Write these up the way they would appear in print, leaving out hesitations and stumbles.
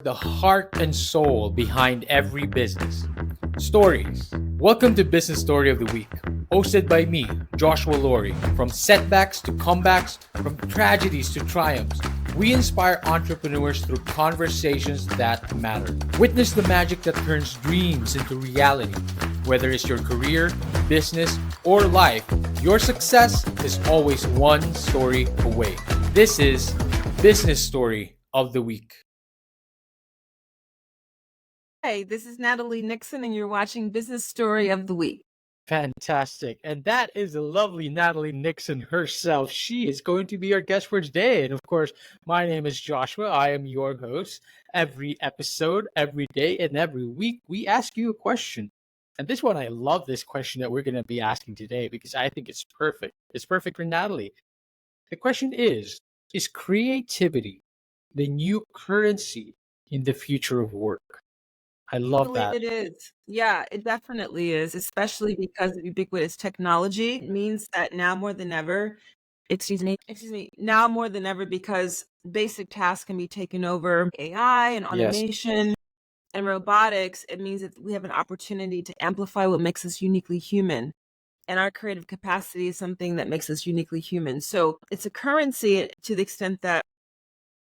the heart and soul behind every business. Stories. Welcome to Business Story of the Week, hosted by me, Joshua Laurie. From setbacks to comebacks, from tragedies to triumphs, we inspire entrepreneurs through conversations that matter. Witness the magic that turns dreams into reality. Whether it's your career, business, or life, your success is always one story away. This is Business Story of the Week. Hey, this is Natalie Nixon, and you're watching Business Story of the Week. Fantastic. And that is the lovely Natalie Nixon herself. She is going to be our guest for today. And of course, my name is Joshua. I am your host. Every episode, every day, and every week, we ask you a question. And this one, I love this question that we're going to be asking today because I think it's perfect. It's perfect for Natalie. The question is creativity the new currency in the future of work? I I love believe that. it is. Yeah, it definitely is, especially because of ubiquitous technology. It means that now more than ever, now more than ever, because basic tasks can be taken over AI and Yes. automation and robotics, it means that we have an opportunity to amplify what makes us uniquely human. And our creative capacity is something that makes us uniquely human. So it's a currency to the extent that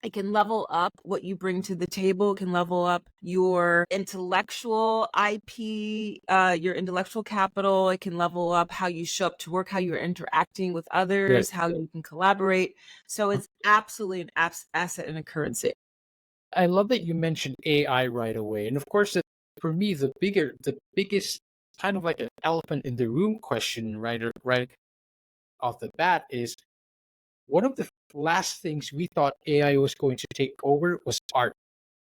it can level up what you bring to the table. It can level up your intellectual IP, your intellectual capital. It can level up how you show up to work, how you're interacting with others, how you can collaborate. So it's absolutely an asset and a currency. I love that you mentioned AI right away. And of course, for me, the biggest kind of like an elephant in the room question right off the bat is one of the last things we thought AI was going to take over was art.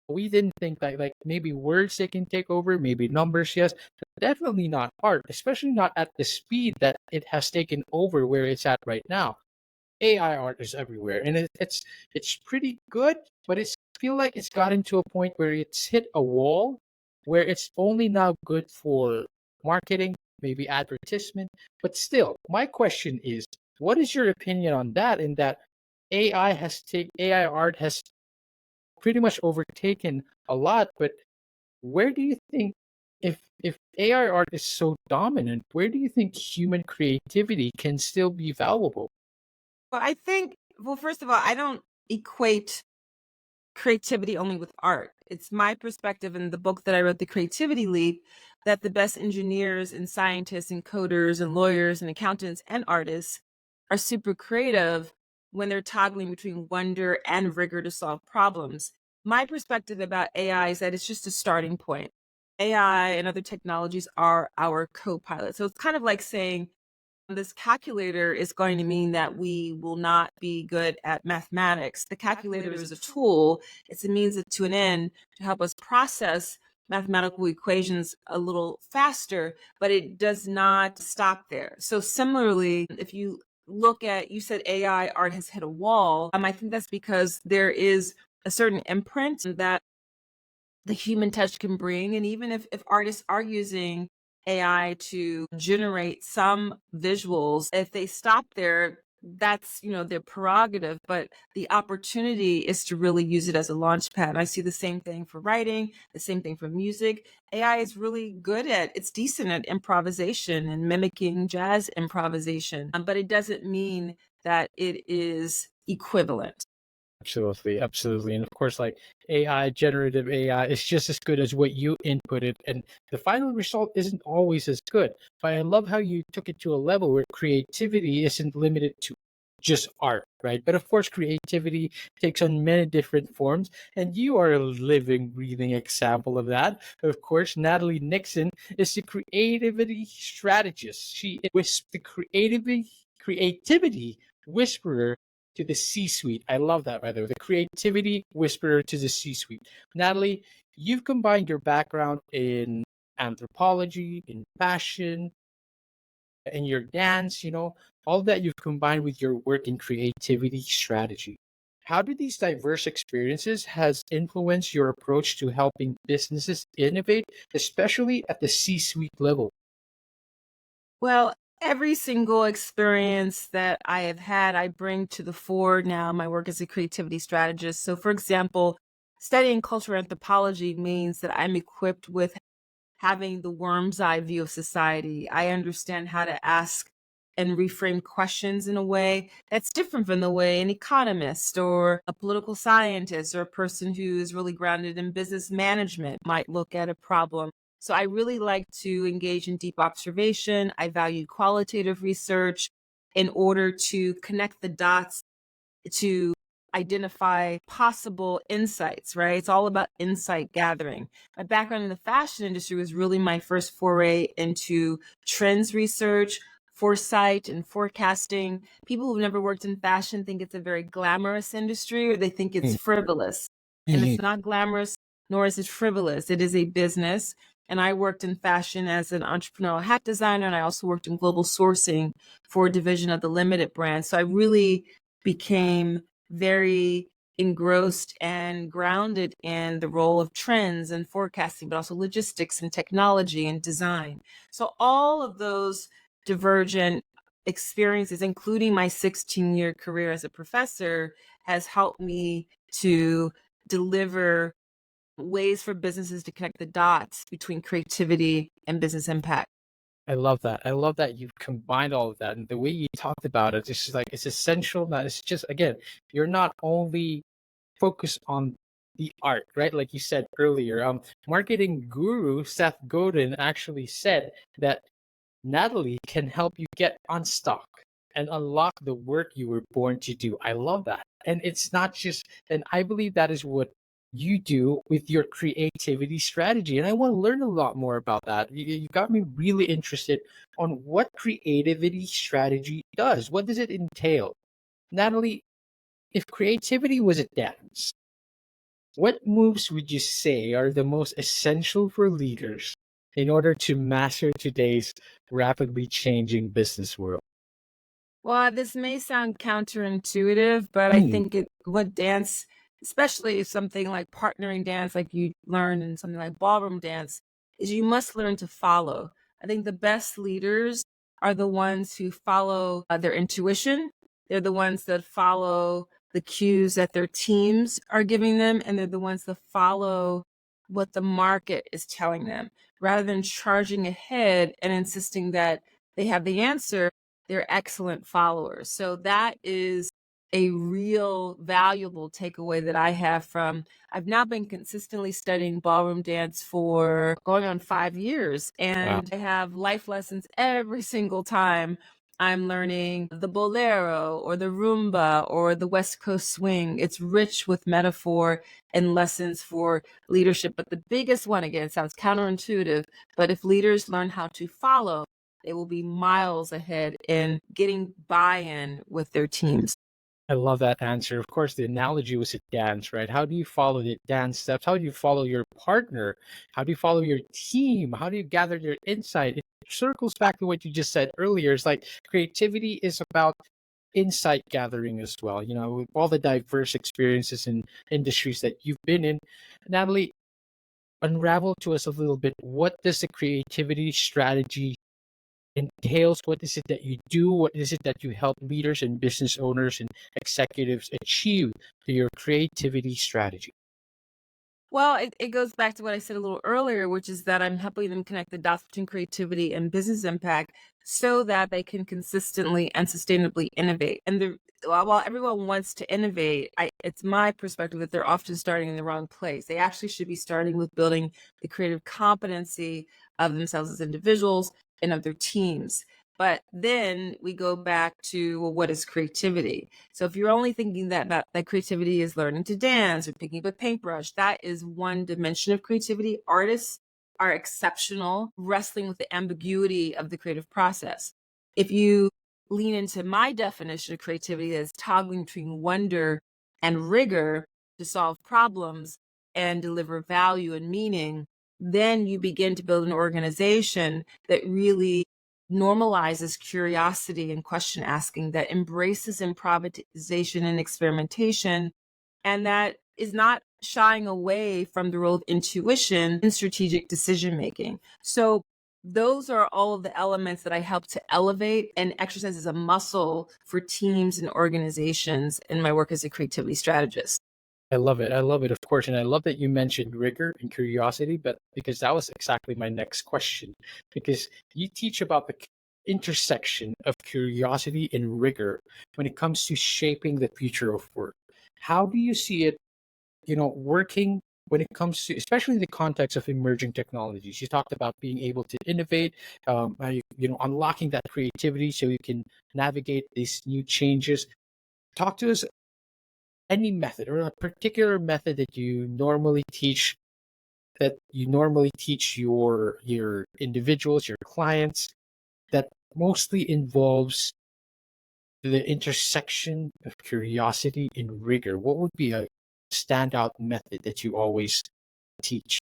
We didn't think that like maybe words they can take over, maybe numbers, yes, but definitely not art, especially not at the speed that it has taken over where it's at right now. AI art is everywhere, and it's pretty good, but it's feel like it's gotten to a point where it's hit a wall, where it's only now good for marketing, maybe advertisement. But still, my question is, what is your opinion on that? In that AI art has pretty much overtaken a lot, but where do you think if AI art is so dominant, where do you think human creativity can still be valuable? Well, I think, well, first of all, I don't equate creativity only with art. It's my perspective in the book that I wrote, The Creativity Leap, that the best engineers and scientists and coders and lawyers and accountants and artists are super creative when they're toggling between wonder and rigor to solve problems. My perspective about AI is that it's just a starting point. AI and other technologies are our co-pilot. So it's kind of like saying this calculator is going to mean that we will not be good at mathematics. The calculator is a tool, it's a means to an end to help us process mathematical equations a little faster, but it does not stop there. So, similarly, if you look at, you said AI art has hit a wall, I think that's because there is a certain imprint that the human touch can bring. And even if artists are using AI to generate some visuals, if they stop there, that's their prerogative, but the opportunity is to really use it as a launch pad. And I see the same thing for writing, the same thing for music. AI is really good at, it's decent at improvisation and mimicking jazz improvisation, but it doesn't mean that it is equivalent. Absolutely, absolutely. And of course, like AI, generative AI is just as good as what you inputted, and the final result isn't always as good. But I love how you took it to a level where creativity isn't limited to just art, right? But of course, creativity takes on many different forms, and you are a living, breathing example of that. Of course, Natalie Nixon is the creativity strategist. She is the creativity whisperer to the C-suite. I love that, by the way. The creativity whisperer to the C-suite. Natalie, you've combined your background in anthropology, in fashion, in your dance, all that you've combined with your work in creativity strategy. How do these diverse experiences has influenced your approach to helping businesses innovate, especially at the C-suite level? Well, every single experience that I have had, I bring to the fore now my work as a creativity strategist. So, for example, studying cultural anthropology means that I'm equipped with having the worm's eye view of society. I understand how to ask and reframe questions in a way that's different from the way an economist or a political scientist or a person who is really grounded in business management might look at a problem. So I really like to engage in deep observation. I value qualitative research in order to connect the dots to identify possible insights, right? It's all about insight gathering. My background in the fashion industry was really my first foray into trends research, foresight, and forecasting. People who've never worked in fashion think it's a very glamorous industry or they think it's Mm, frivolous. And mhm. it's not glamorous, nor is it frivolous. It is a business. And I worked in fashion as an entrepreneurial hat designer, and I also worked in global sourcing for a division of the Limited brand. So I really became very engrossed and grounded in the role of trends and forecasting, but also logistics and technology and design. So all of those divergent experiences, including my 16-year career as a professor, has helped me to deliver ways for businesses to connect the dots between creativity and business impact. I love that. I love that you've combined all of that, and the way you talked about it, it's just like it's essential that it's just again, you're not only focused on the art, right? Like you said earlier, marketing guru Seth Godin actually said that Natalie can help you get unstuck and unlock the work you were born to do. I love that. And it's not just, and I believe that is what you do with your creativity strategy. And I want to learn a lot more about that. You got me really interested on what creativity strategy does. What does it entail? Natalie, if creativity was a dance, what moves would you say are the most essential for leaders in order to master today's rapidly changing business world? Well, this may sound counterintuitive, but I Mm, think what dance, especially something like partnering dance, like you learn in something like ballroom dance, is you must learn to follow. I think the best leaders are the ones who follow their intuition. They're the ones that follow the cues that their teams are giving them, and they're the ones that follow what the market is telling them rather than charging ahead and insisting that they have the answer. They're excellent followers. So that is a real valuable takeaway that I have from I've now been consistently studying ballroom dance for going on 5 years, wow. and I have life lessons every single time I'm learning the bolero or the rumba or the West Coast swing. It's rich with metaphor and lessons for leadership. But the biggest one, again, sounds counterintuitive, but if leaders learn how to follow, they will be miles ahead in getting buy-in with their teams. I love that answer. Of course, the analogy was a dance, right? How do you follow the dance steps? How do you follow your partner? How do you follow your team? How do you gather your insight? It circles back to what you just said earlier. It's like creativity is about insight gathering as well. You know, with all the diverse experiences and industries that you've been in. Natalie, unravel to us a little bit, what does the creativity strategy entails? What is it that you do? What is it that you help leaders and business owners and executives achieve through your creativity strategy? Well, it goes back to what I said a little earlier, which is that I'm helping them connect the dots between creativity and business impact so that they can consistently and sustainably innovate. And while everyone wants to innovate, it's my perspective that they're often starting in the wrong place. They actually should be starting with building the creative competency of themselves as individuals and of their teams. But then we go back to, well, what is creativity? So if you're only thinking that creativity is learning to dance or picking up a paintbrush, that is one dimension of creativity. Artists are exceptional wrestling with the ambiguity of the creative process. If you lean into my definition of creativity as toggling between wonder and rigor to solve problems and deliver value and meaning, then you begin to build an organization that really normalizes curiosity and question asking, that embraces improvisation and experimentation, and that is not shying away from the role of intuition in strategic decision making. So those are all of the elements that I help to elevate and exercise as a muscle for teams and organizations in my work as a creativity strategist. I love it. I love it, of course. And I love that you mentioned rigor and curiosity, but because that was exactly my next question. Because you teach about the intersection of curiosity and rigor when it comes to shaping the future of work. How do you see it, working when it comes to, especially in the context of emerging technologies? You talked about being able to innovate, unlocking that creativity so you can navigate these new changes. Talk to us any method or a particular method that you normally teach your individuals, your clients, that mostly involves the intersection of curiosity and rigor. What would be a standout method that you always teach?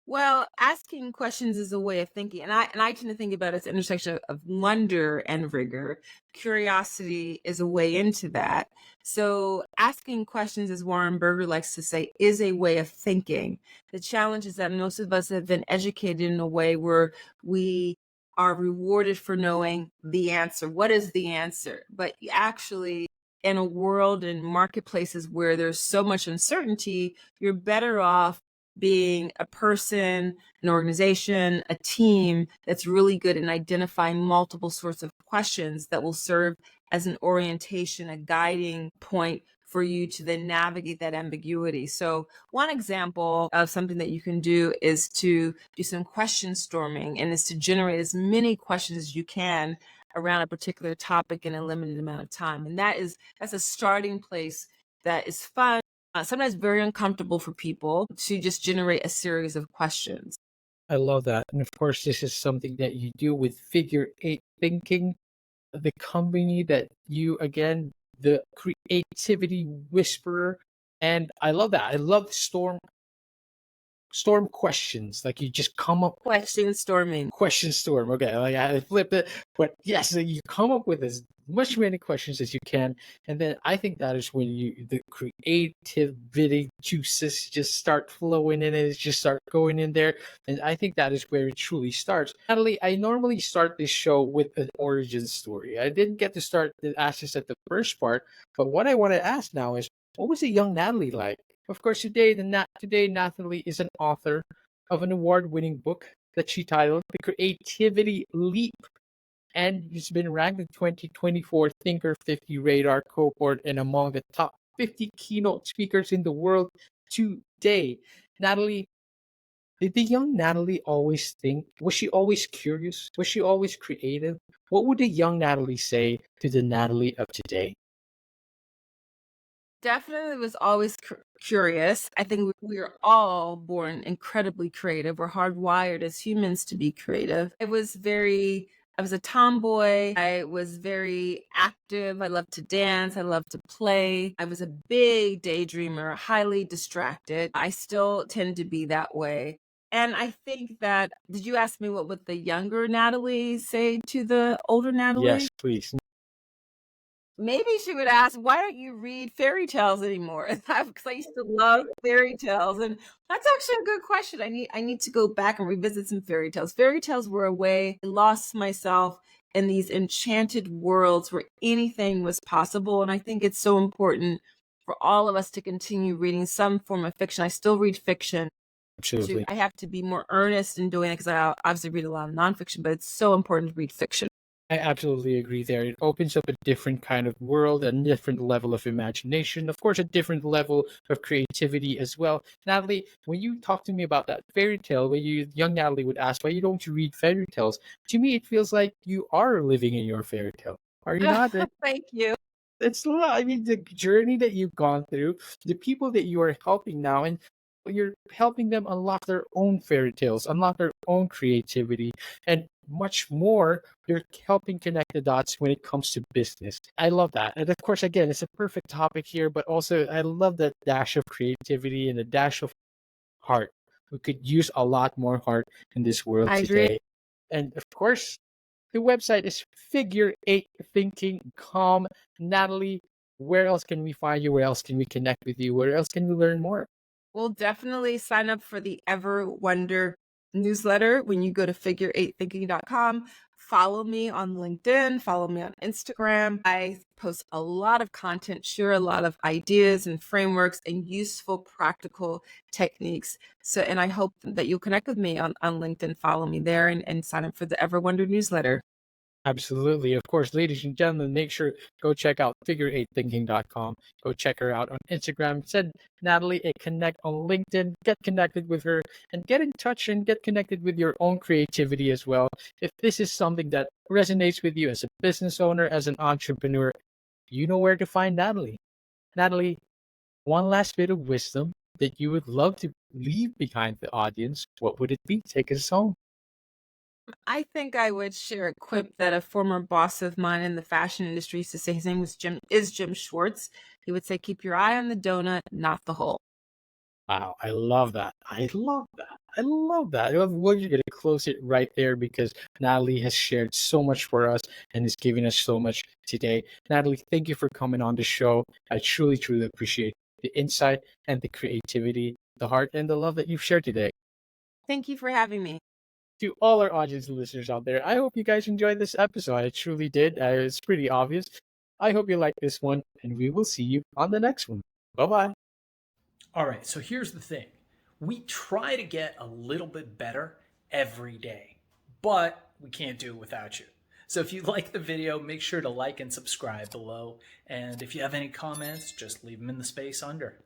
Well, asking questions is a way of thinking, and I tend to think about it as an intersection of wonder and rigor. Curiosity is a way into that. So, asking questions, as Warren Berger likes to say, is a way of thinking. The challenge is that most of us have been educated in a way where we are rewarded for knowing the answer. What is the answer? But actually, in a world and marketplaces where there's so much uncertainty, you're better off being a person, an organization, a team that's really good in identifying multiple sorts of questions that will serve as an orientation, a guiding point for you to then navigate that ambiguity. So, one example of something that you can do is to do some question storming, and is to generate as many questions as you can around a particular topic in a limited amount of time. And that's a starting place that is fun, sometimes very uncomfortable for people, to just generate a series of questions. I love that. And of course, this is something that you do with Figure Eight Thinking, the company that you, again, the creativity whisperer. And I love that. I love storm questions. Like you just come up Question storming. question storm. Okay, like I flip it, but yes, so you come up with as much many questions as you can, and then I think that is when the creativity juices just start flowing in, and it just start going in there, and I think that is where it truly starts. Natalie, I normally start this show with an origin story. I didn't get to start the ask this at the first part, but what I want to ask now is, what was a young Natalie like? Of course, today Natalie is an author of an award-winning book that she titled The Creativity Leap, and it's been ranked the 2024 Thinker 50 Radar cohort and among the top 50 keynote speakers in the world today. Natalie, did the young Natalie always think? Was she always curious? Was she always creative? What would the young Natalie say to the Natalie of today? Definitely was always curious. I think we are all born incredibly creative. We're hardwired as humans to be creative. I was a tomboy. I was very active. I loved to dance. I loved to play. I was a big daydreamer, highly distracted. I still tend to be that way. And I think that, did you ask me what would the younger Natalie say to the older Natalie? Yes, please. Maybe she would ask, "Why don't you read fairy tales anymore?" Because I used to love fairy tales, and that's actually a good question. I need to go back and revisit some fairy tales. Fairy tales were a way I lost myself in these enchanted worlds where anything was possible, and I think it's so important for all of us to continue reading some form of fiction. I still read fiction. Absolutely. I have to be more earnest in doing it because I obviously read a lot of nonfiction, but it's so important to read fiction. I absolutely agree there. It opens up a different kind of world, a different level of imagination, of course, a different level of creativity as well. Natalie, when you talk to me about that fairy tale, young Natalie would ask, why don't you read fairy tales? To me, it feels like you are living in your fairy tale. Are you not? Thank you. It's a lot. I mean, the journey that you've gone through, the people that you are helping now, and you're helping them unlock their own fairy tales, unlock their own creativity, and much more. You're helping connect the dots when it comes to business. I love that. And of course, again, it's a perfect topic here, but also I love that dash of creativity and the dash of heart. We could use a lot more heart in this world I agree. today. And of course, the website is figure8thinking.com. Natalie, where else can we find you? Where else can we connect with you? Where else can we learn more? We'll definitely sign up for the Ever Wonder newsletter when you go to figure8thinking.com. follow me on LinkedIn, follow me on Instagram. I post a lot of content, share a lot of ideas and frameworks and useful practical techniques. So, and I hope that you'll connect with me on LinkedIn, follow me there, and sign up for the Ever Wonder newsletter. Absolutely. Of course, ladies and gentlemen, make sure go check out figure8thinking.com. Go check her out on Instagram. Send Natalie a connect on LinkedIn. Get connected with her and get in touch and get connected with your own creativity as well. If this is something that resonates with you as a business owner, as an entrepreneur, you know where to find Natalie. Natalie, one last bit of wisdom that you would love to leave behind the audience, what would it be? Take us home. I think I would share a quip that a former boss of mine in the fashion industry used to say. His name was Jim Schwartz. He would say, keep your eye on the donut, not the hole. Wow, I love that. I love that. I love that. We're going to close it right there because Natalie has shared so much for us and is giving us so much today. Natalie, thank you for coming on the show. I truly, truly appreciate the insight and the creativity, the heart and the love that you've shared today. Thank you for having me. To all our audience and listeners out there, I hope you guys enjoyed this episode. I truly did. It's pretty obvious. I hope you like this one, and we will see you on the next one. Bye bye. All right, so here's the thing. We try to get a little bit better every day, but we can't do it without you. So if you like the video, make sure to like and subscribe below. And if you have any comments, just leave them in the space under.